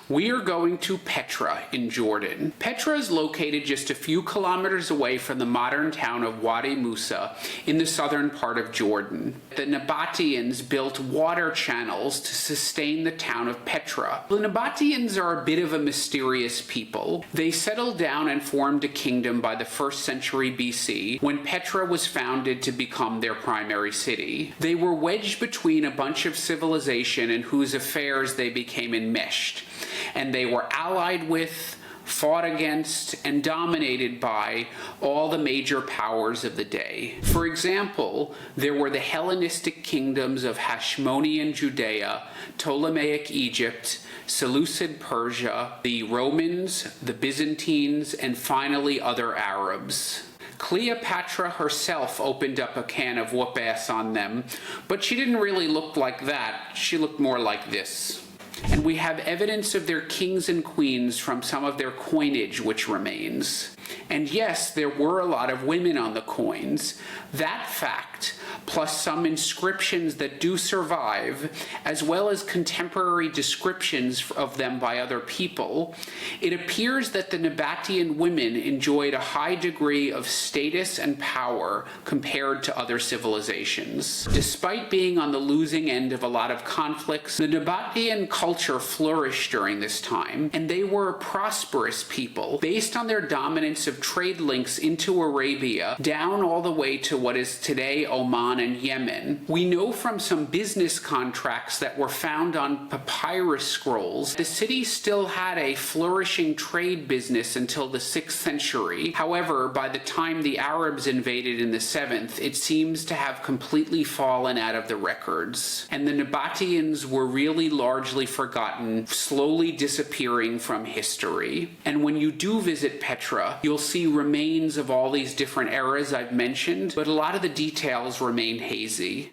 We are going to Petra in Jordan. Petra is located just a few kilometers away from the modern town of Wadi Musa in the southern part of Jordan. The Nabateans built water channels to sustain the town of Petra. The Nabateans are a bit of a mysterious people. They settled down and formed a kingdom by the 1st century BC when Petra was founded to become their primary city. They were wedged between a bunch of civilization in whose affairs they became enmeshed, and they were allied with, fought against, and dominated by all the major powers of the day. For example, there were the Hellenistic kingdoms of Hasmonean Judea, Ptolemaic Egypt, Seleucid Persia, the Romans, the Byzantines, and finally other Arabs. Cleopatra herself opened up a can of whoop-ass on them, but she didn't really look like that. She looked more like this. And we have evidence of their kings and queens from some of their coinage which remains. And yes, there were a lot of women on the coins. That fact, plus some inscriptions that do survive, as well as contemporary descriptions of them by other people, it appears that the Nabatean women enjoyed a high degree of status and power compared to other civilizations. Despite being on the losing end of a lot of conflicts, the Nabatean culture flourished during this time, and they were a prosperous people based on their dominance of trade links into Arabia down all the way to what is today Oman and Yemen. We know from some business contracts that were found on papyrus scrolls, the city still had a flourishing trade business until the 6th century. However, by the time the Arabs invaded in the 7th, it seems to have completely fallen out of the records. And the Nabateans were really largely forgotten, slowly disappearing from history. And when you do visit Petra, you'll see remains of all these different eras I've mentioned, but a lot of the details remain hazy.